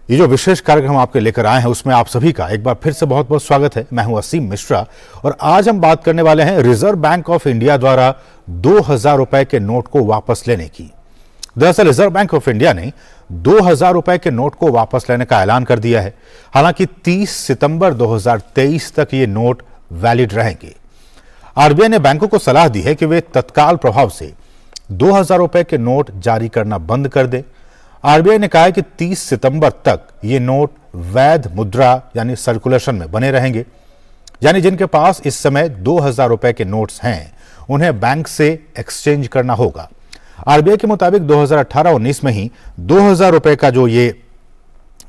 ये जो विशेष कार्यक्रम आपके लेकर आए हैं उसमें आप सभी का एक बार फिर से बहुत बहुत स्वागत है। मैं हूं असीम मिश्रा और आज हम बात करने वाले हैं रिजर्व बैंक ऑफ इंडिया द्वारा 2000 रुपए के नोट को वापस लेने की। दरअसल रिजर्व बैंक ऑफ इंडिया ने 2000 रुपए के नोट को वापस लेने का ऐलान कर दिया है। हालांकि 30 सितंबर 2023 तक ये नोट वैलिड रहेंगे। आरबीआई ने बैंकों को सलाह दी है कि वे तत्काल प्रभाव से 2000 रुपए के नोट जारी करना बंद कर दे। आरबीआई ने कहा है कि 30 सितंबर तक ये नोट वैध मुद्रा यानी सर्कुलेशन में बने रहेंगे। यानी जिनके पास इस समय 2000 रुपए के नोट्स हैं उन्हें बैंक से एक्सचेंज करना होगा। आरबीआई के मुताबिक 2018-19 में ही 2000 रुपए का जो ये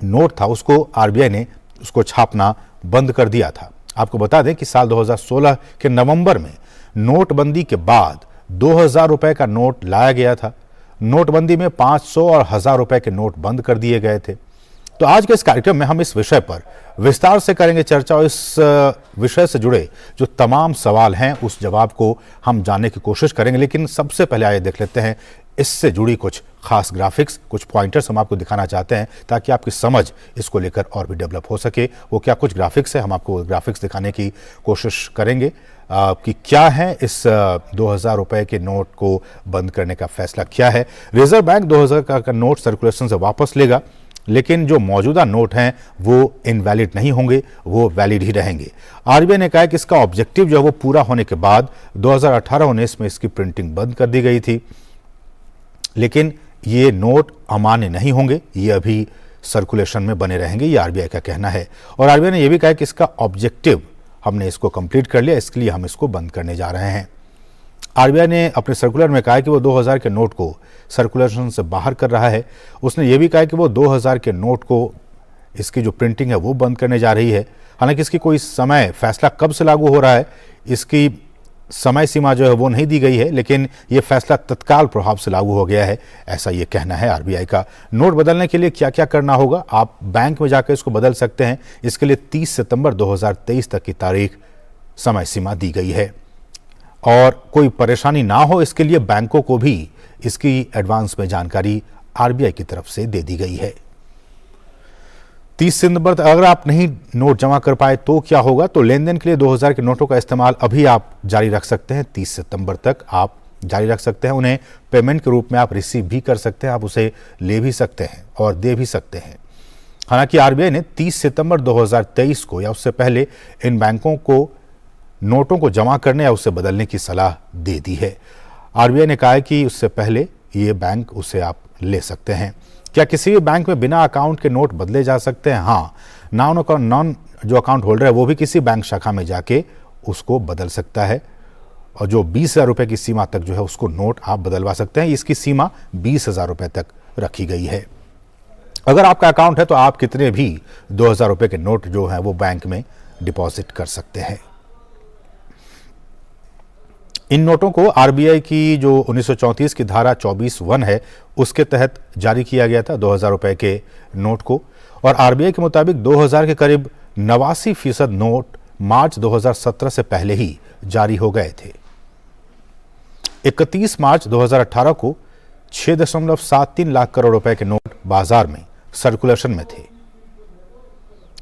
नोट था उसको आरबीआई ने उसको छापना बंद कर दिया था। आपको बता दें कि साल 2016 के नवंबर में नोटबंदी के बाद 2000 रुपए का नोट लाया गया था। नोटबंदी में 500 और 1000 रुपए के नोट बंद कर दिए गए थे। तो आज के इस कार्यक्रम में हम इस विषय पर विस्तार से करेंगे चर्चा और इस विषय से जुड़े जो तमाम सवाल हैं उस जवाब को हम जानने की कोशिश करेंगे। लेकिन सबसे पहले आइए देख लेते हैं इससे जुड़ी कुछ खास ग्राफिक्स, कुछ पॉइंटर्स हम आपको दिखाना चाहते हैं ताकि आपकी समझ इसको लेकर और भी डेवलप हो सके। वो क्या कुछ ग्राफिक्स है, हम आपको ग्राफिक्स दिखाने की कोशिश करेंगे कि क्या है इस 2000 रुपए के नोट को बंद करने का फैसला क्या है। रिजर्व बैंक 2000 का नोट सर्कुलेशन से वापस लेगा, लेकिन जो मौजूदा नोट हैं वो इनवैलिड नहीं होंगे, वो वैलिड ही रहेंगे। आरबीआई ने कहा कि इसका ऑब्जेक्टिव जो है वो पूरा होने के बाद 2018-19 में इसकी प्रिंटिंग बंद कर दी गई थी, लेकिन ये नोट अमान्य नहीं होंगे, ये अभी सर्कुलेशन में बने रहेंगे, ये आरबीआई का कहना है। और आरबीआई ने यह भी कहा कि इसका ऑब्जेक्टिव हमने इसको कंप्लीट कर लिया, इसके लिए हम इसको बंद करने जा रहे हैं। आरबीआई ने अपने सर्कुलर में कहा कि वो 2000 के नोट को सर्कुलेशन से बाहर कर रहा है। उसने ये भी कहा कि वो 2000 के नोट को इसकी जो प्रिंटिंग है वो बंद करने जा रही है। हालांकि इसकी कोई समय फैसला कब से लागू हो रहा है, इसकी समय सीमा जो है वो नहीं दी गई है, लेकिन ये फैसला तत्काल प्रभाव से लागू हो गया है, ऐसा ये कहना है आरबीआई का। नोट बदलने के लिए क्या क्या करना होगा, आप बैंक में जाकर इसको बदल सकते हैं। इसके लिए 30 सितंबर 2023 तक की तारीख समय सीमा दी गई है और कोई परेशानी ना हो इसके लिए बैंकों को भी इसकी एडवांस में जानकारी आरबीआई की तरफ से दे दी गई है। 30 सितंबर तक अगर आप नहीं नोट जमा कर पाए तो क्या होगा, तो लेन देन के लिए 2000 के नोटों का इस्तेमाल अभी आप जारी रख सकते हैं। 30 सितंबर तक आप जारी रख सकते हैं। उन्हें पेमेंट के रूप में आप रिसीव भी कर सकते हैं, आप उसे ले भी सकते हैं और दे भी सकते हैं। हालांकि आरबीआई ने 30 सितंबर 2023 को या उससे पहले इन बैंकों को नोटों को जमा करने या उससे बदलने की सलाह दे दी है। आरबीआई ने कहा है कि उससे पहले ये बैंक उसे आप ले सकते हैं। क्या किसी भी बैंक में बिना अकाउंट के नोट बदले जा सकते हैं? हाँ, नॉन जो अकाउंट होल्डर है वो भी किसी बैंक शाखा में जाके उसको बदल सकता है और जो 20,000 रुपए की सीमा तक जो है उसको नोट आप बदलवा सकते हैं। इसकी सीमा 20,000 रुपए तक रखी गई है। अगर आपका अकाउंट है तो आप कितने भी 2000 रुपए के नोट जो है वो बैंक में डिपॉजिट कर सकते हैं। इन नोटों को आरबीआई की जो 1934 की धारा 24(1) है उसके तहत जारी किया गया था 2000 रुपए के नोट को। और आरबीआई के मुताबिक 2000 के करीब 89% नोट मार्च 2017 से पहले ही जारी हो गए थे। 31 मार्च 2018 को 6.73 लाख करोड़ रुपए के नोट बाजार में सर्कुलेशन में थे।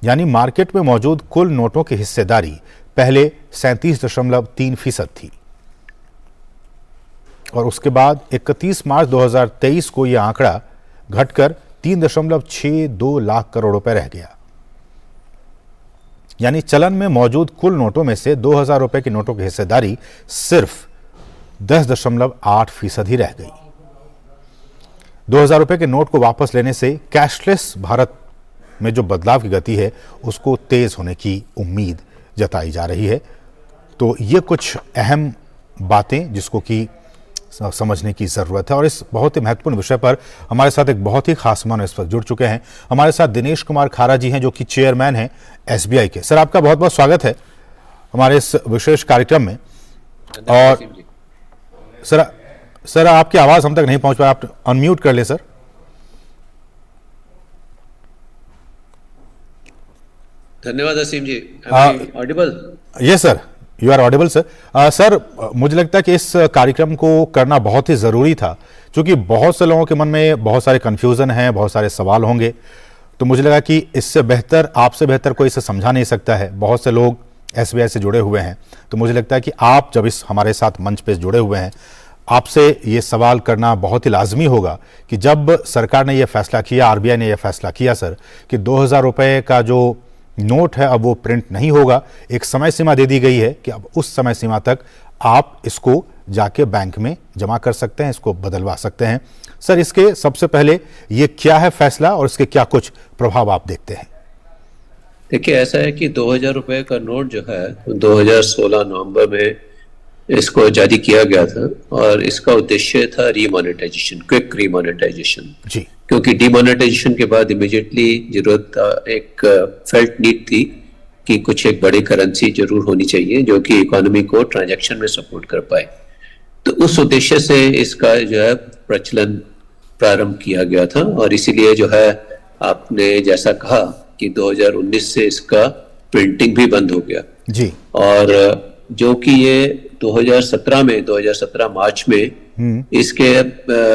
यानी मार्केट में मौजूद कुल नोटों की हिस्सेदारी पहले 37.3% थी और उसके बाद 31 मार्च 2023 को यह आंकड़ा घटकर 3.62 लाख करोड़ रुपए रह गया। यानी चलन में मौजूद कुल नोटों में से 2000 रुपए की नोटों की हिस्सेदारी सिर्फ 10.8% ही रह गई। 2000 रुपए के नोट को वापस लेने से कैशलेस भारत में जो बदलाव की गति है उसको तेज होने की उम्मीद जताई जा रही है। तो ये कुछ अहम बातें जिसको कि समझने की जरूरत है और इस बहुत ही महत्वपूर्ण विषय पर हमारे साथ एक बहुत ही खास मेहमान इस वक्त जुड़ चुके हैं। हमारे साथ दिनेश कुमार खारा जी हैं जो कि चेयरमैन हैं एसबीआई के। सर, आपका बहुत बहुत स्वागत है हमारे इस विशेष कार्यक्रम में। और सर आपकी आवाज हम तक नहीं पहुंच पाया, आप अनम्यूट कर ले सर। धन्यवाद Aseem ji. Audible? Yes sir, you are audible sir. Sir, मुझे लगता है कि इस कार्यक्रम को करना बहुत ही ज़रूरी था क्योंकि बहुत से लोगों के मन में बहुत सारे कन्फ्यूज़न हैं, बहुत सारे सवाल होंगे। तो मुझे लगा कि इससे बेहतर, आपसे बेहतर कोई इसे समझा नहीं सकता है। बहुत से लोग एसबीआई से जुड़े हुए हैं, तो मुझे लगता है कि आप जब इस हमारे साथ मंच पे जुड़े हुए हैं, आपसे ये सवाल करना बहुत ही लाजमी होगा कि जब सरकार ने यह फैसला किया, आरबीआई ने यह फैसला किया सर, कि 2000 रुपये का जो नोट है अब वो प्रिंट नहीं होगा, एक समय सीमा दे दी गई है कि अब उस समय सीमा तक आप इसको जाके बैंक में जमा कर सकते हैं, इसको बदलवा सकते हैं। सर, इसके सबसे पहले ये क्या है फैसला और इसके क्या कुछ प्रभाव आप देखते हैं? देखिए, ऐसा है कि 2000 रुपए का नोट जो है 2016 नवंबर में इसको जारी किया गया था और इसका उद्देश्य था रीमोनेटाइजेशन, क्विक रीमोनेटाइजेशन। जी। क्योंकि डिमोनेटाइजेशन के बाद इमीडिएटली जरूरत एक फेल्ट नीड थी कि कुछ एक बड़ी करेंसी जरूर होनी चाहिए जो कि इकोनॉमी को ट्रांजैक्शन में सपोर्ट कर पाए। तो उस उद्देश्य से इसका जो है प्रचलन प्रारंभ किया गया था और इसीलिए जो है आपने जैसा कहा कि 2019 से इसका प्रिंटिंग भी बंद हो गया जी। और जो कि ये 2017 मार्च में इसके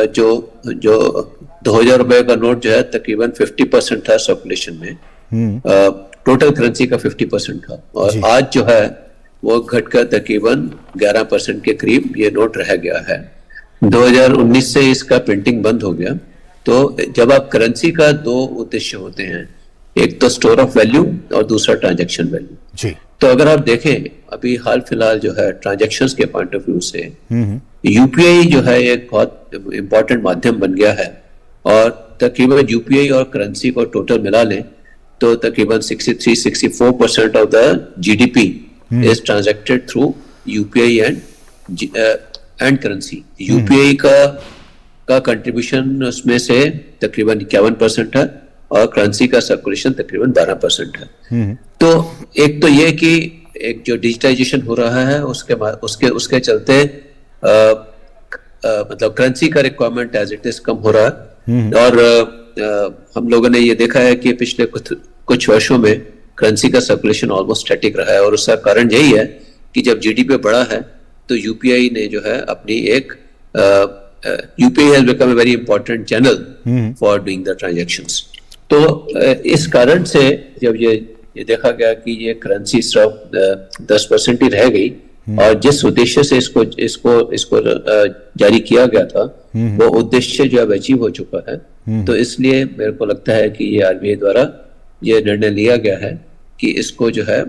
जो 2000 रुपए का नोट जो है तकरीबन 50% था सर्कुलेशन में, टोटल करेंसी का 50% था और आज जो है वो घटकर तकरीबन 11% के करीब ये नोट रह गया है। 2019 से इसका प्रिंटिंग बंद हो गया। तो जब आप करेंसी का दो उद्देश्य होते हैं, एक तो स्टोर ऑफ वैल्यू और दूसरा ट्रांजैक्शन वैल्यू जी। तो अगर आप देखें अभी हाल फिलहाल जो है ट्रांजैक्शंस के पॉइंट ऑफ व्यू से यूपीआई जो है एक बहुत इंपॉर्टेंट माध्यम बन गया है और तकरीबन यूपीआई और करेंसी को टोटल मिला लें तो तकरीबन 63-64% of the GDP is transacted through UPI and currency. UPI का कंट्रीब्यूशन उसमें से तकरीबन 51% है और करेंसी का सर्कुलेशन तकरीबन 12% है। तो एक तो ये कि एक जो डिजिटाइजेशन हो रहा है उसके चलते मतलब करेंसी का रिक्वायरमेंट एज इट इज कम हो रहा है और हम लोगों ने ये देखा है कि पिछले कुछ वर्षों में करेंसी का सर्कुलेशन ऑलमोस्ट स्टैटिक रहा है और उसका कारण यही है कि जब जीडीपी बढ़ा है तो यूपीआई ने जो है अपनी एक UPI has become a very important channel for doing the transactions. तो इस कारण से जब ये देखा गया कि ये करेंसी सिर्फ 10% ही रह गई और जिस उद्देश्य से इसको जारी किया गया था वो उद्देश्य जो अब अचीव हो चुका है, तो इसलिए मेरे को लगता है कि ये आरबीआई द्वारा ये निर्णय लिया गया है कि इसको जो है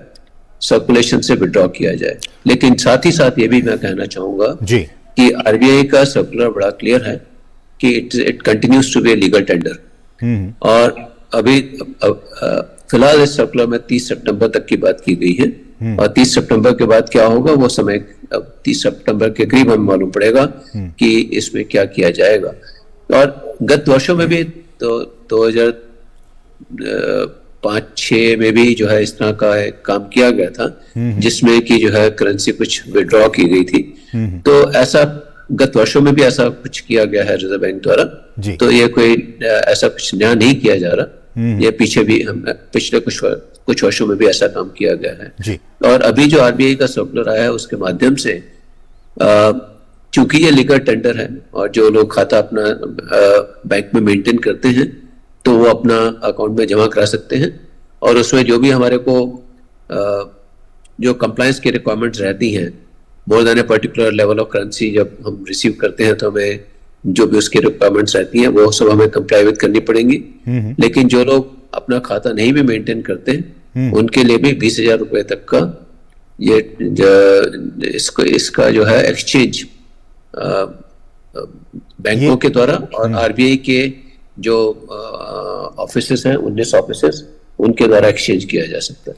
सर्कुलेशन से विड्रॉ किया जाए। लेकिन साथ ही साथ ये भी मैं कहना चाहूंगा कि आरबीआई का सर्कुलर बड़ा क्लियर है कि it continues to be legal tender और अभी फिलहाल इस सर्कुलर में 30 सितंबर तक की बात की गई है और 30 सितंबर के बाद क्या होगा वो समय 30 सितंबर के करीब हमें मालूम पड़ेगा कि इसमें क्या किया जाएगा। और गत वर्षों में भी तो 2005-6 में भी जो है इस तरह का काम किया गया था जिसमें कि जो है करेंसी कुछ विड्रॉ की गई थी। तो ऐसा गत वर्षों में भी ऐसा कुछ किया गया है रिजर्व बैंक द्वारा। तो ये कोई ऐसा कुछ नया नहीं किया जा रहा, ये पीछे भी पिछले कुछ वर्षों में भी ऐसा काम किया गया है जी। और अभी जो आरबीआई का सर्कुलर आया है उसके माध्यम से चूंकि ये लीगल टेंडर है और जो लोग खाता अपना बैंक में मेंटेन करते हैं तो वो अपना अकाउंट में जमा करा सकते हैं और उसमें जो भी हमारे को जो कंप्लायंस की रिक्वायरमेंट्स रहती हैं, more than a particular level of currency जब हम रिसीव करते हैं तो हमें जो भी उसकी रिक्वायरमेंट्स रहती हैं वो सब हमें कंप्लाई विद करनी पड़ेंगी। लेकिन जो लोग अपना खाता नहीं भी मेंटेन करते उनके लिए भी 20,000 रुपए तक का ये इसका जो है एक्सचेंज बैंकों के द्वारा और आरबीआई के जो ऑफिसेस हैं 19 ऑफिसेस उनके द्वारा एक्सचेंज किया जा सकता है।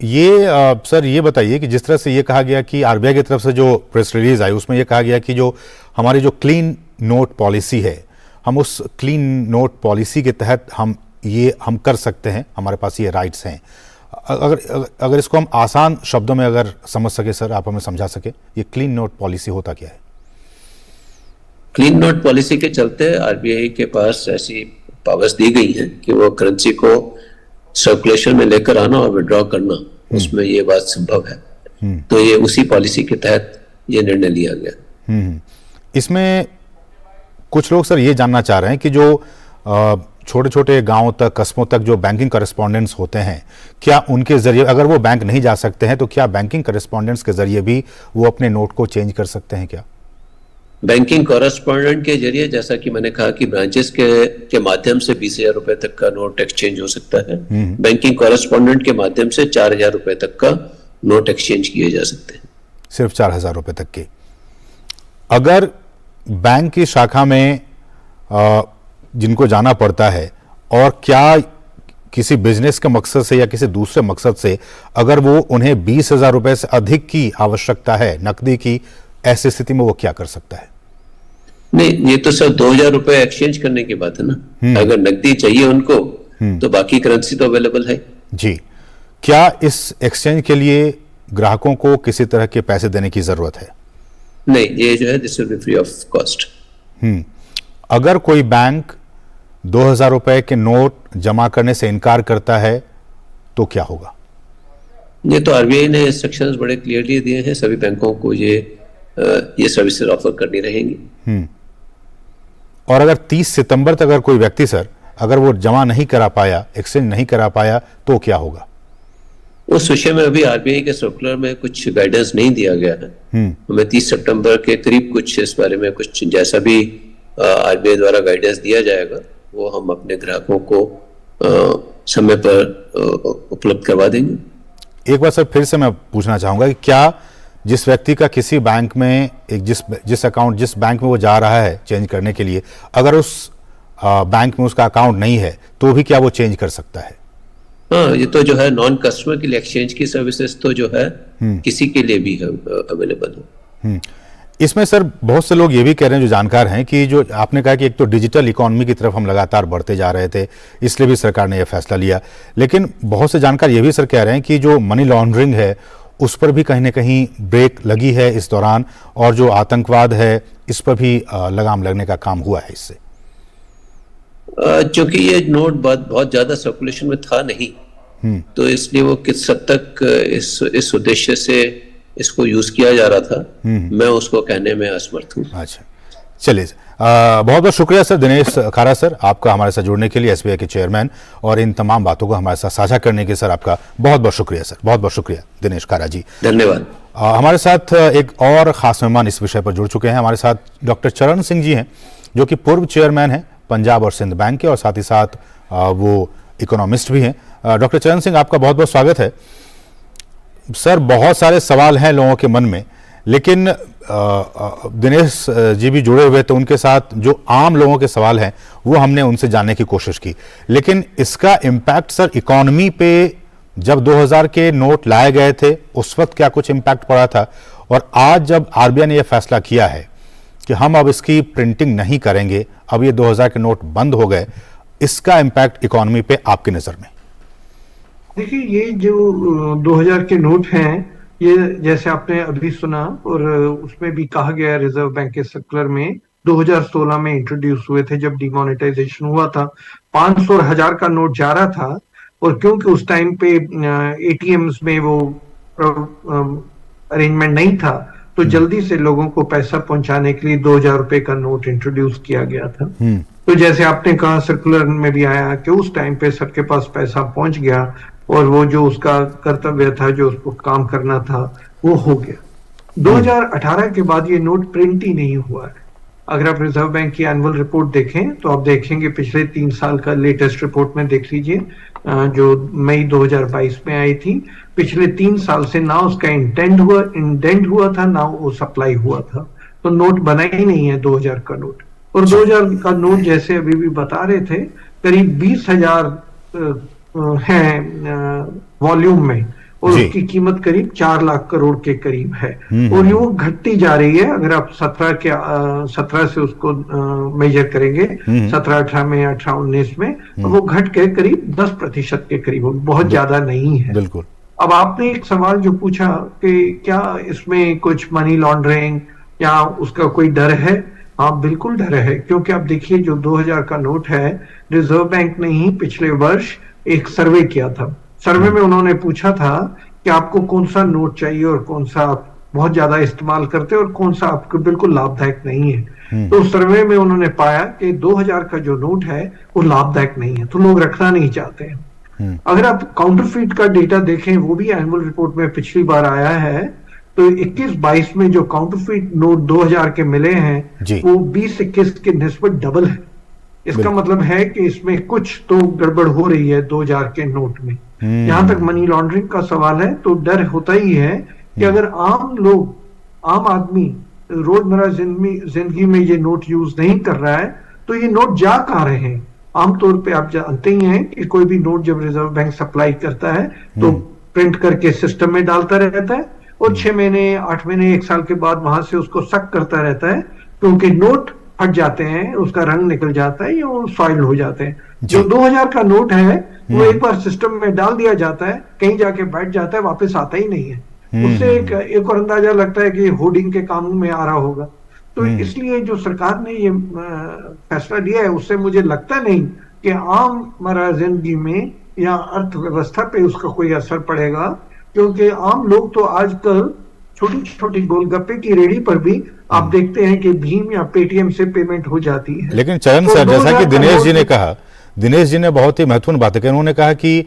ये सर ये बताइए कि जिस तरह से ये कहा गया कि आरबीआई की तरफ से जो प्रेस रिलीज आई उसमें ये कहा गया कि जो हमारी जो क्लीन नोट पॉलिसी है, हम उस क्लीन नोट पॉलिसी के तहत हम कर सकते हैं, हमारे पास ये राइट्स हैं। अगर इसको हम आसान शब्दों में अगर समझ सके सर, आप हमें समझा सके ये क्लीन नोट पॉलिसी होता क्या है? क्लीन नोट पॉलिसी के चलते आरबीआई के पास ऐसी पावर्स दी गई हैं कि वो करेंसी को सर्कुलेशन में लेकर आना और विड्रॉ करना, उसमें ये बात संभव है। तो ये उसी पॉलिसी के तहत ये निर्णय लिया गया। इसमें कुछ लोग सर ये जानना चाह रहे हैं कि जो छोटे छोटे गांवों तक, कस्बों तक जो बैंकिंग करेस्पॉन्डेंट्स होते हैं, क्या उनके जरिए, अगर वो बैंक नहीं जा सकते हैं, तो क्या बैंकिंग करेस्पॉन्डेंट्स के जरिए भी वो अपने नोट को चेंज कर सकते हैं क्या? बैंकिंग कॉरेस्पॉन्डेंट के जरिए, जैसा कि मैंने कहा कि ब्रांचेस के माध्यम से 20,000 रुपए तक का नोट एक्सचेंज हो सकता है। बैंकिंग कॉरेस्पॉन्डेंट के माध्यम से 4,000 रुपए तक का नोट एक्सचेंज किए जा सकते हैं। सिर्फ 4,000 रुपए तक के। अगर बैंक की शाखा में जिनको जाना पड़ता है, और क्या किसी बिजनेस के मकसद से या किसी दूसरे मकसद से अगर वो उन्हें 20,000 रुपए से अधिक की आवश्यकता है नकदी की, ऐसी स्थिति में वो क्या कर सकता है? नहीं, ये तो सर 2,000 रुपए एक्सचेंज करने की बात है ना। अगर नकदी चाहिए उनको तो बाकी करेंसी तो अवेलेबल है जी। क्या इस एक्सचेंज के लिए ग्राहकों को किसी तरह के पैसे देने की जरूरत है? नहीं, ये जो है this will be free of cost. अगर कोई बैंक 2,000 रुपए के नोट जमा करने से इनकार करता है तो क्या होगा? ये तो आरबीआई ने इंस्ट्रक्शंस बड़े क्लियरली दिए हैं, सभी बैंकों को ये सर्विसेज ऑफर करनी रहेंगी। और अगर 30 सितंबर तक अगर कोई व्यक्ति सर, अगर वो जमा नहीं करा पाया, एक्सचेंज नहीं करा पाया, तो क्या होगा? उस विषय में अभी आरबीआई के सर्कुलर में कुछ गाइडेंस नहीं दिया गया है। हमें 30 सितंबर के करीब कुछ इस बारे में कुछ जैसा भी आरबीआई द्वारा गाइडेंस दिया जाएगा वो हम अपने ग्राहकों को समय पर उपलब्ध करवा देंगे। एक बार सर फिर से मैं पूछना चाहूंगा कि क्या जिस व्यक्ति का किसी बैंक में जिस बैंक में वो जा रहा है चेंज करने के लिए, अगर उस बैंक में उसका अकाउंट नहीं है तो भी क्या वो चेंज कर सकता है? हाँ, ये तो जो है नॉन कस्टमर के लिए एक्सचेंज की सर्विसेज तो जो है किसी के लिए भी अवेलेबल है। इसमें सर बहुत से लोग ये भी कह रहे हैं, जो जानकार हैं, कि जो आपने कहा कि एक तो डिजिटल इकोनॉमी की तरफ हम लगातार बढ़ते जा रहे थे, इसलिए भी सरकार ने यह फैसला लिया, लेकिन बहुत से जानकार ये भी सर कह रहे हैं कि जो मनी लॉन्ड्रिंग है उस पर भी कहीं ना कहीं ब्रेक लगी है इस दौरान, और जो आतंकवाद है इस पर भी लगाम लगने का काम हुआ है इससे। क्योंकि ये नोट बहुत ज्यादा सर्कुलेशन में था नहीं, तो इसलिए वो किस हद तक इस उद्देश्य से इसको यूज किया जा रहा था, मैं उसको कहने में असमर्थ हूँ। अच्छा, चलिए, बहुत बहुत शुक्रिया सर दिनेश खारा सर, आपका हमारे साथ जुड़ने के लिए, एसबीआई के चेयरमैन, और इन तमाम बातों को हमारे साथ साझा करने के सर आपका बहुत बहुत शुक्रिया सर, बहुत बहुत शुक्रिया दिनेश खारा जी। धन्यवाद। हमारे साथ एक और खास मेहमान इस विषय पर जुड़ चुके हैं। हमारे साथ डॉक्टर चरण सिंह जी हैं, जो कि पूर्व चेयरमैन हैं पंजाब और सिंध बैंक के, और साथ ही साथ वो इकोनॉमिस्ट भी हैं। डॉक्टर चरण सिंह, आपका बहुत बहुत स्वागत है। सर, बहुत सारे सवाल हैं लोगों के मन में, लेकिन दिनेश जी भी जुड़े हुए, तो उनके साथ जो आम लोगों के सवाल हैं वो हमने उनसे जानने की कोशिश की। लेकिन इसका इम्पैक्ट सर इकोनॉमी पे, जब 2000 के नोट लाए गए थे उस वक्त क्या कुछ इम्पैक्ट पड़ा था, और आज जब आरबीआई ने यह फैसला किया है कि हम अब इसकी प्रिंटिंग नहीं करेंगे, अब ये 2000 के नोट बंद हो गए, इसका इम्पैक्ट इकोनॉमी पे आपकी नजर में? देखिए, ये जो 2000 के नोट हैं, ये जैसे आपने अभी सुना, और उसमें भी कहा गया रिजर्व बैंक के सर्कुलर में 2016 में इंट्रोड्यूस हुए थे, जब डिमोनेटाइजेशन हुआ था। 500 और 1000 का नोट जा रहा था, और क्योंकि उस टाइम पे एटीएम्स में वो अरेंजमेंट नहीं था, तो जल्दी से लोगों को पैसा पहुंचाने के लिए 2000 रुपए का नोट इंट्रोड्यूस किया गया था। तो जैसे आपने कहा, सर्कुलर में भी आया कि उस टाइम पे सबके पास पैसा पहुंच गया, और वो जो उसका कर्तव्य था, जो उसको काम करना था, वो हो गया। 2018 के बाद ये नोट प्रिंट ही नहीं हुआ है। अगर आप रिजर्व बैंक की एनुअल रिपोर्ट देखें तो आप देखेंगे, पिछले 3 साल का लेटेस्ट रिपोर्ट में देख लीजिए, जो मई 2022 में आई थी। पिछले 3 साल से ना उसका इंडेंट हुआ था, ना वो सप्लाई हुआ था, तो नोट बना ही नहीं है 2000 का नोट। और 2000 का नोट, जैसे अभी भी बता रहे थे, करीब 20,000 है वॉल्यूम में, और उसकी कीमत करीब 4 लाख करोड़ के करीब है, और ये वो घटती जा रही है। अगर आप 17 से उसको मेजर करेंगे, 17-18 में, 18-19 में, तो वो घट के करीब 10% के करीब हो, बहुत ज्यादा नहीं है। बिल्कुल। अब आपने एक सवाल जो पूछा कि क्या इसमें कुछ मनी लॉन्ड्रिंग या उसका कोई डर है? हाँ, बिल्कुल डर है, क्योंकि आप देखिए, जो 2000 का नोट है, रिजर्व बैंक ने ही पिछले वर्ष एक सर्वे किया था। सर्वे में उन्होंने पूछा था कि आपको कौन सा नोट चाहिए और कौन सा आप बहुत ज्यादा इस्तेमाल करते हैं और कौन सा आपको बिल्कुल लाभदायक नहीं है। तो उस सर्वे में उन्होंने पाया कि 2000 का जो नोट है वो लाभदायक नहीं है, तो लोग रखना नहीं चाहते हैं। अगर आप काउंटरफीट का डेटा देखें, वो भी एनुअल रिपोर्ट में पिछली बार आया है, तो 21-22 में जो काउंटरफीट नोट 2000 के मिले हैं वो 20-21 के निस्बत डबल है। इसका मतलब है कि इसमें कुछ तो गड़बड़ हो रही है 2000 के नोट में। जहां तक मनी लॉन्ड्रिंग का सवाल है, तो डर होता ही है कि अगर आम आदमी रोजमर्रा जिंदगी में ये नोट यूज नहीं कर रहा है तो ये नोट जा कहां रहे हैं। आमतौर पे आप जानते ही हैं कि कोई भी नोट जब रिजर्व बैंक सप्लाई करता है तो प्रिंट करके सिस्टम में डालता रहता है और 6 महीने 8 महीने 1 साल के बाद वहां से उसको सक करता रहता है, क्योंकि नोट फट जाते हैं, उसका रंग निकल जाता है या वो सॉइल हो जाते हैं। जो 2000 का नोट है वो एक बार सिस्टम में डाल दिया जाता है, कहीं जाके बैठ जाता है, वापस आता ही नहीं है। उससे एक और अंदाजा लगता है कि होर्डिंग के काम में आ रहा होगा। तो इसलिए जो सरकार ने ये फैसला लिया है उससे मुझे लगता नहीं कि आम मरा जिंदगी में या अर्थव्यवस्था पे उसका कोई असर पड़ेगा, क्योंकि आम लोग तो आजकल छोटी छोटी गोलगप्पे की रेडी पर भी आप देखते हैं कि भीम या पेटीएम से पेमेंट हो जाती है। लेकिन चरण सर, जैसा कि दिनेश जी ने कहा, दिनेश जी ने बहुत ही महत्वपूर्ण बात कही। उन्होंने कहा कि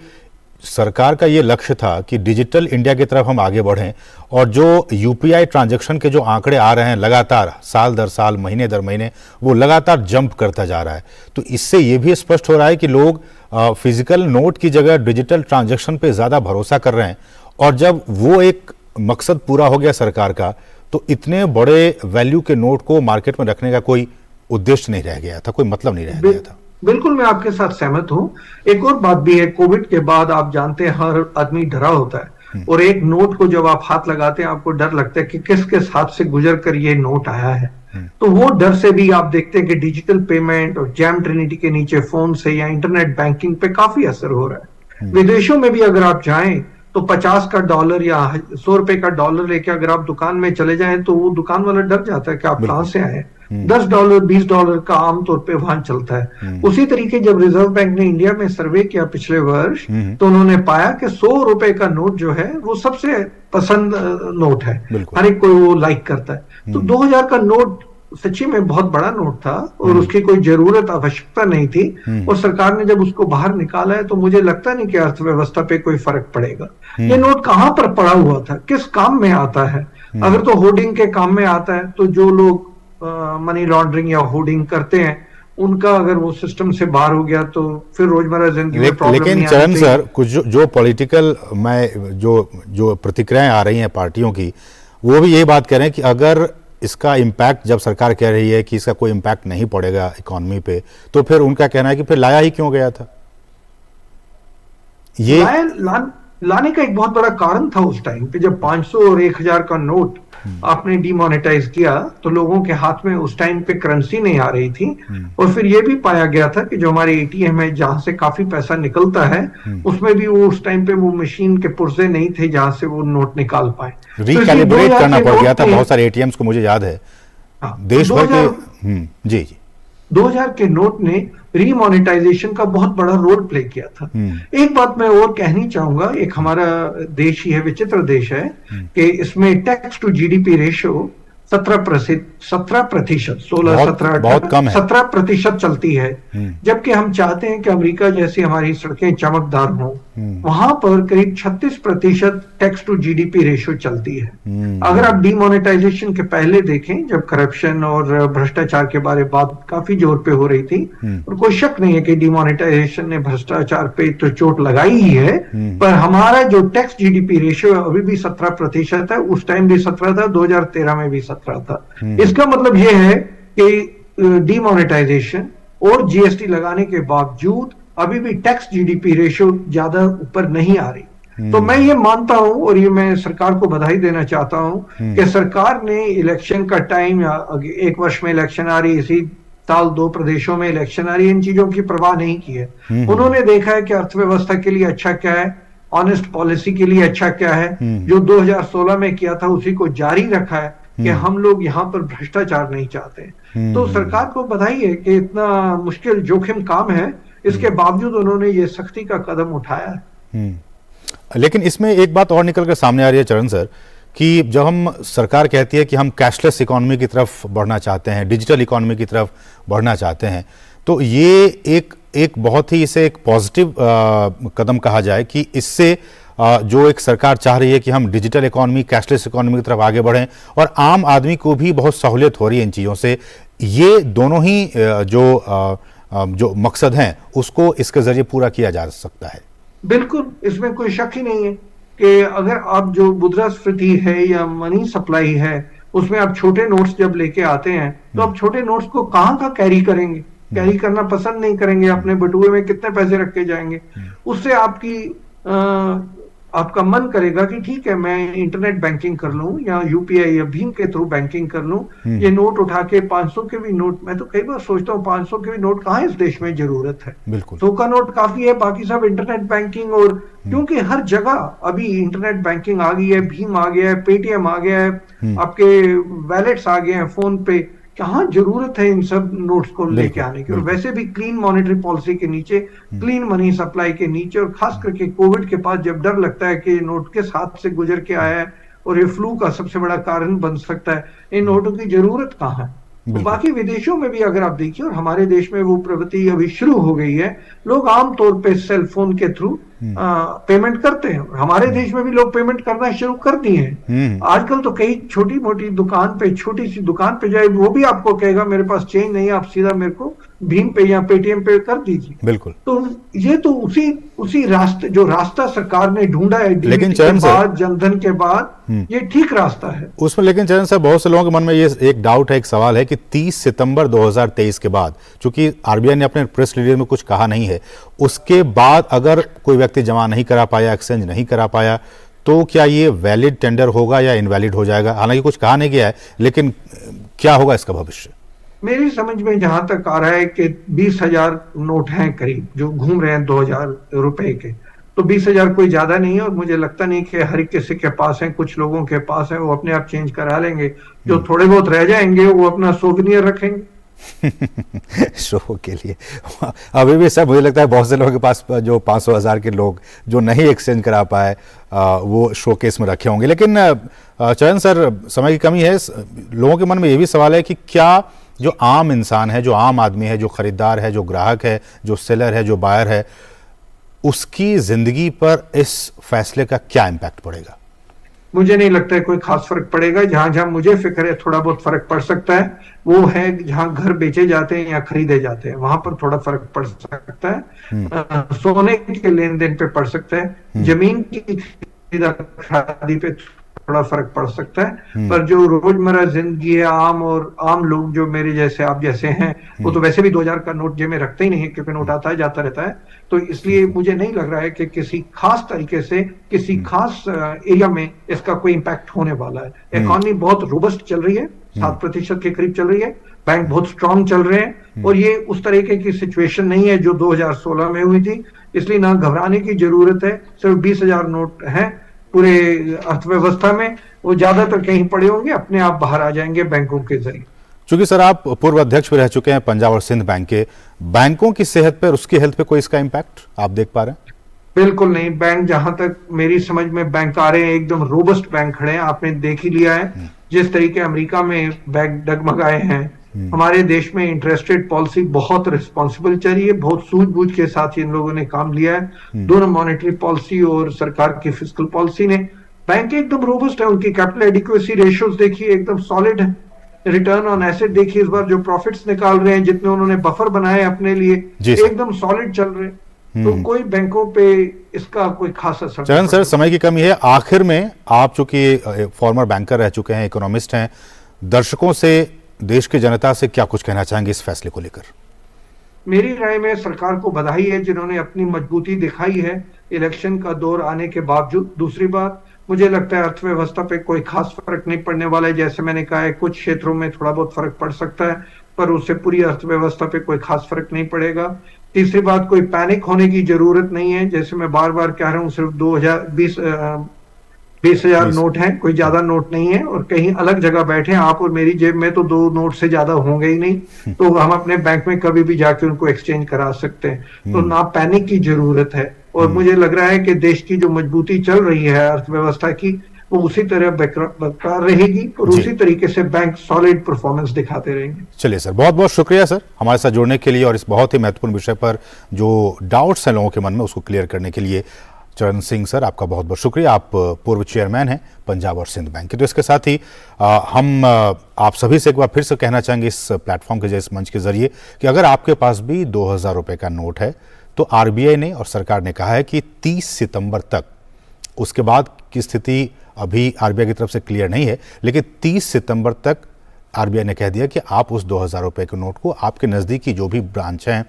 सरकार का ये लक्ष्य था कि डिजिटल इंडिया की तरफ हम आगे बढ़ें, और जो यूपीआई ट्रांजैक्शन के जो आंकड़े आ रहे हैं लगातार साल दर साल महीने दर महीने वो लगातार जंप करता जा रहा है। तो इससे ये भी स्पष्ट हो रहा है कि लोग फिजिकल नोट की जगह डिजिटल ट्रांजैक्शन पे ज़्यादा भरोसा कर रहे हैं, और जब वो एक मकसद पूरा हो गया सरकार का तो इतने बड़े वैल्यू के नोट को मार्केट में रखने का कोई उद्देश्य नहीं रह गया था, कोई मतलब नहीं रह गया था। बिल्कुल मैं आपके साथ सहमत हूं। एक और बात भी है, कोविड के बाद आप जानते हैं हर आदमी डरा होता है, और एक नोट को जब आप हाथ लगाते हैं आपको डर लगता है कि किस किस हाथ से गुजर कर ये नोट आया है। तो वो डर से भी आप देखते हैं कि डिजिटल पेमेंट और जैम ट्रिनिटी के नीचे फोन से या इंटरनेट बैंकिंग पे काफी असर हो रहा है। विदेशों में भी अगर आप जाएं तो 50 का डॉलर या 100 रुपए का डॉलर लेके अगर आप दुकान में चले जाएं तो वो दुकान वाला डर जाता है कि आप कहां से आए। $10 $20 का आमतौर पे वहां चलता है। उसी तरीके जब रिजर्व बैंक ने इंडिया में सर्वे किया पिछले वर्ष तो उन्होंने पाया कि 100 रुपए का नोट जो है वो सबसे पसंद नोट है, हर एक कोई वो लाइक करता है। तो 2000 का नोट सच्ची में बहुत बड़ा नोट था और उसकी कोई जरूरत आवश्यकता नहीं थी, और सरकार ने जब उसको बाहर निकाला है तो मुझे लगता नहीं कि अर्थव्यवस्था पे कोई फर्क पड़ेगा। ये नोट कहां पर पड़ा हुआ था, किस काम में आता है? अगर तो होर्डिंग के काम में आता है तो जो लोग मनी लॉन्ड्रिंग या होर्डिंग करते हैं उनका अगर वो सिस्टम से बाहर हो गया तो फिर रोजमर्रा जिंदगी में प्रॉब्लम नहीं। लेकिन चरण सर, कुछ जो पॉलिटिकल में जो प्रतिक्रियाएं आ रही हैं पार्टियों की, वो भी यही बात कह रहे हैं कि अगर इसका इम्पैक्ट, जब सरकार कह रही है कि इसका कोई इम्पैक्ट नहीं पड़ेगा इकोनॉमी पे, तो फिर उनका कहना है कि फिर लाया ही क्यों गया था। ये लाने का एक बहुत बड़ा कारण था उस टाइम पे, जब 500 और 1000 का नोट आपने डिमोनेटाइज किया तो लोगों के हाथ में उस टाइम पे करेंसी नहीं आ रही थी, और फिर ये भी पाया गया था कि जो हमारे एटीएम है जहां से काफी पैसा निकलता है उसमें भी वो उस टाइम पे वो मशीन के पुर्जे नहीं थे जहां से वो नोट निकाल पाए। रिकैलिब्रेट करना पड़ गया था बहुत सारे एटीएम्स को, मुझे याद है देश भर के। जी 2000 के नोट ने रीमोनेटाइजेशन का बहुत बड़ा रोल प्ले किया था। एक बात मैं और कहनी चाहूंगा, एक हमारा देश ही है, विचित्र देश है कि इसमें टैक्स टू जीडीपी रेशियो 17% 17% चलती है, जबकि हम चाहते हैं कि अमेरिका जैसी हमारी सड़कें चमकदार हों, वहां पर करीब 36% टैक्स टू जीडीपी रेशियो चलती है। अगर आप डिमोनेटाइजेशन के पहले देखें, जब करप्शन और भ्रष्टाचार के बारे बात काफी जोर पे हो रही थी, और कोई शक नहीं है कि डिमोनेटाइजेशन ने भ्रष्टाचार पे तो चोट लगाई ही है, पर हमारा जो टैक्स जीडीपी रेशियो अभी भी 17% है, उस टाइम भी 17 था, 2013 में भी 17 था। इसका मतलब यह है कि डिमोनेटाइजेशन और जीएसटी लगाने के बावजूद अभी भी टैक्स जीडीपी रेशियो ज्यादा ऊपर नहीं आ रही। तो मैं ये मानता हूं और ये मैं सरकार को बधाई देना चाहता हूं कि सरकार ने इलेक्शन का टाइम, या एक वर्ष में इलेक्शन आ रही, इसी साल 2 प्रदेशों में इलेक्शन आ रही है, इन चीजों की परवाह नहीं की है। उन्होंने देखा है कि अर्थव्यवस्था के लिए अच्छा क्या है, ऑनेस्ट पॉलिसी के लिए अच्छा क्या है, जो 2016 में किया था उसी को जारी रखा है कि हम लोग यहाँ पर भ्रष्टाचार नहीं चाहते। तो सरकार को बधाई है कि इतना मुश्किल जोखिम काम है, इसके बावजूद उन्होंने ये सख्ती का कदम उठाया है। लेकिन इसमें एक बात और निकल कर सामने आ रही है चरण सर, कि जब हम सरकार कहती है कि हम कैशलेस इकोनॉमी की तरफ बढ़ना चाहते हैं, डिजिटल इकोनॉमी की तरफ बढ़ना चाहते हैं, तो ये एक बहुत ही इसे एक पॉजिटिव कदम कहा जाए कि इससे जो एक सरकार चाह रही है कि हम डिजिटल इकोनॉमी, कैशलेस इकोनॉमी की तरफ आगे बढ़ें और आम आदमी को भी बहुत सहूलियत हो रही है इन चीज़ों से, ये दोनों ही जो मकसद हैं उसको इसके जरिए पूरा किया जा सकता है। बिल्कुल, इसमें कोई शक ही नहीं है कि अगर आप जो मुद्रास्फीति है या मनी सप्लाई है उसमें आप छोटे नोट्स जब लेके आते हैं तो आप छोटे नोट्स को कहाँ का कैरी करेंगे, कैरी करना पसंद नहीं करेंगे, अपने बटुए में कितने पैसे रख के जाएंगे। उससे आपका मन करेगा कि ठीक है मैं इंटरनेट बैंकिंग कर लूं या यूपीआई या भीम के थ्रू बैंकिंग कर लूं, ये नोट उठा के 500 के भी नोट, मैं तो कई बार सोचता हूँ 500 के भी नोट कहाँ इस देश में जरूरत है, 100 का नोट काफी है, बाकी सब इंटरनेट बैंकिंग। और क्योंकि हर जगह अभी इंटरनेट बैंकिंग आ गई है, भीम आ गया है, पेटीएम आ गया है, आपके वैलेट्स आ गए हैं फोन पे, कहाँ जरूरत है इन सब नोट्स को लेके आने की। और वैसे भी क्लीन मॉनेटरी पॉलिसी के नीचे, क्लीन मनी सप्लाई के नीचे, और खास करके कोविड के बाद जब डर लगता है कि ये नोट किस हाथ से गुजर के आया है और ये फ्लू का सबसे बड़ा कारण बन सकता है, इन नोटों की जरूरत कहाँ है। तो बाकी विदेशों में भी अगर आप देखिए और हमारे देश में वो प्रवृत्ति अभी शुरू हो गई है, लोग आमतौर पे सेल फोन के थ्रू पेमेंट करते हैं। हमारे देश में भी लोग पेमेंट करना शुरू कर दिए हैं। आजकल तो कई छोटी मोटी दुकान पे, छोटी सी दुकान पे जाए वो भी आपको कहेगा मेरे पास चेंज नहीं है, आप सीधा मेरे को भीम पे या पेटीएम पे कर दीजिए। बिल्कुल। तो ये तो उसी रास्ते, जो रास्ता सरकार ने ढूंढा है लेकिन के बाद, जनधन के बाद, ये ठीक रास्ता है उसमें। लेकिन चरण साहब, बहुत से लोगों के मन में ये एक डाउट है, एक सवाल है कि 30 सितंबर 2023 के बाद, चूंकि आरबीआई ने अपने प्रेस रिलीज में कुछ कहा नहीं है, उसके बाद अगर कोई व्यक्ति जमा नहीं करा पाया, एक्सचेंज नहीं करा पाया, तो क्या ये वैलिड टेंडर होगा या इनवैलिड हो जाएगा? हालांकि कुछ कहा नहीं गया है, लेकिन क्या होगा इसका भविष्य? मेरी समझ में जहां तक आ रहा है कि 20,000 नोट हैं करीब जो घूम रहे हैं 2,000 रुपए के, तो 20,000 कोई ज्यादा नहीं है और मुझे लगता नहीं कि हर किसी के पास है, कुछ लोगों के पास है, वो अपने आप चेंज करा लेंगे। जो थोड़े बहुत रह जाएंगे वो अपना सोवेनियर रखेंगे शो के लिए। अभी भी सर मुझे लगता है बहुत से लोगों के पास जो 500,000 के लोग जो नहीं एक्सचेंज करा पाए वो शोकेस में रखे होंगे। लेकिन चरण सर, समय की कमी है, लोगों के मन में ये भी सवाल है कि क्या जो आम इंसान है, जो आम आदमी है, जो खरीदार है, जो ग्राहक है, जो सेलर है, जो बायर है, उसकी जिंदगी पर इस फैसले का क्या इम्पैक्ट पड़ेगा? मुझे नहीं लगता है कोई खास फर्क पड़ेगा। जहां जहां मुझे फिक्र है थोड़ा बहुत फर्क पड़ सकता है वो है जहां घर बेचे जाते हैं या खरीदे जाते हैं, वहां पर थोड़ा फर्क पड़ सकता है। सोने के लेन देन पे पड़ सकता है, जमीन की खरीदारी पे थोड़ा फर्क पड़ सकता है, पर जो रोजमर्रा जिंदगी है, आम लोग जो मेरे जैसे, आप जैसे हैं, वो तो वैसे भी 2,000 का नोट जेब में रखते ही नहीं है क्योंकि नोट आता है जाता रहता है। तो इसलिए मुझे नहीं लग रहा है कि किसी खास तरीके से किसी खास एरिया में इसका कोई इम्पैक्ट होने वाला है। इकॉनमी बहुत रोबस्ट चल रही है, 7% के करीब चल रही है, बैंक बहुत स्ट्रांग चल रहे हैं, और ये उस तरीके की सिचुएशन नहीं है जो 2016 में हुई थी, इसलिए ना घबराने की जरूरत है। सिर्फ 20,000 नोट हैं पूरे अर्थव्यवस्था में, वो ज्यादातर कहीं पड़े होंगे, अपने आप बाहर आ जाएंगे बैंकों के जरिए। चूंकि सर आप पूर्व अध्यक्ष भी रह चुके हैं पंजाब और सिंध बैंक के, बैंकों की सेहत पर, उसकी हेल्थ पे कोई इसका इम्पैक्ट आप देख पा रहे हैं? बिल्कुल नहीं। बैंक, जहां तक मेरी समझ में, बैंक आ रहे हैं, एकदम रोबस्ट बैंक खड़े हैं। आपने देख ही लिया है जिस तरीके अमेरिका में बैंक डगमगाए हैं, हमारे देश में इंटरेस्ट रेट पॉलिसी बहुत रिस्पॉन्सिबल चल रही है, बहुत सूझबूझ के साथ इन लोगों ने काम लिया है। दोनों मॉनेटरी पॉलिसी और सरकार की फिस्कल पॉलिसी ने, बैंक एकदम रोबस्ट है। उनकी कैपिटल एडिक्वेसी रेशियोज देखिए एकदम सॉलिड है, रिटर्न ऑन एसेट देखिए, इस बार जो प्रॉफिट्स निकाल रहे हैं, जितने उन्होंने बफर बनाए अपने लिए, एकदम सॉलिड चल रहे हैं। तो कोई बैंकों पे इसका कोई खास असर। चरण सर, समय की कमी है, आखिर में आप चूंकि फॉर्मर बैंकर रह चुके हैं, इकोनॉमिस्ट हैं, दर्शकों से, देश की जनता से क्या कुछ कहना चाहेंगे इस फैसले को लेकर? मेरी राय में सरकार को बधाई है जिन्होंने अपनी मजबूती दिखाई है इलेक्शन का दौर आने के बावजूद। दूसरी बात, मुझे लगता है अर्थव्यवस्था पे कोई खास फर्क नहीं पड़ने वाला है। जैसे मैंने कहा है, कुछ क्षेत्रों में थोड़ा बहुत फर्क पड़ सकता है, पर उससे पूरी अर्थव्यवस्था पे कोई खास फर्क नहीं पड़ेगा। तीसरी बात, कोई पैनिक होने की जरूरत नहीं है। जैसे मैं बार बार कह रहा हूँ, सिर्फ 20,000 नोट हैं, कोई ज्यादा नोट नहीं है, और कहीं अलग जगह बैठे हैं आप और मेरी जेब में तो 2 नोट से ज्यादा होंगे ही नहीं, तो हम अपने बैंक में कभी भी जाके उनको एक्सचेंज करा सकते हैं। तो ना पैनिक की जरूरत है। और मुझे लग रहा है कि देश की जो मजबूती चल रही है अर्थव्यवस्था की, वो उसी तरह बरकरार रहेगी और जी। उसी तरीके से बैंक सॉलिड परफॉर्मेंस दिखाते रहेंगे। चलिए सर, बहुत बहुत शुक्रिया सर हमारे साथ जुड़ने के लिए और इस बहुत ही महत्वपूर्ण विषय पर जो डाउट्स हैं लोगों के मन में उसको क्लियर करने के लिए। चरण सिंह सर, आपका बहुत बहुत शुक्रिया। आप पूर्व चेयरमैन हैं पंजाब और सिंध बैंक के। तो इसके साथ ही हम आप सभी से एक बार फिर से कहना चाहेंगे इस प्लेटफॉर्म के इस मंच के जरिए कि अगर आपके पास भी 2000 रुपए का नोट है तो आरबीआई ने और सरकार ने कहा है कि 30 सितंबर तक, उसके बाद की स्थिति अभी आरबीआई की तरफ से क्लियर नहीं है, लेकिन 30 सितंबर तक आरबीआई ने कह दिया कि आप उस 2000 रुपए के नोट को आपके नज़दीकी जो भी ब्रांच हैं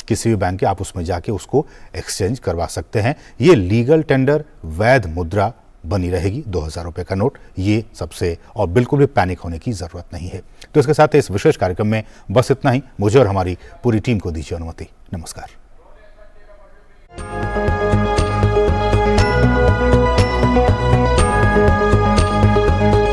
किसी भी बैंक के, आप उसमें जाके उसको एक्सचेंज करवा सकते हैं। ये लीगल टेंडर वैध मुद्रा बनी रहेगी 2000 रुपए का नोट, ये सबसे, और बिल्कुल भी पैनिक होने की ज़रूरत नहीं है। तो इसके साथ इस विशेष कार्यक्रम में बस इतना ही। मुझे और हमारी पूरी टीम को दीजिए अनुमति। नमस्कार।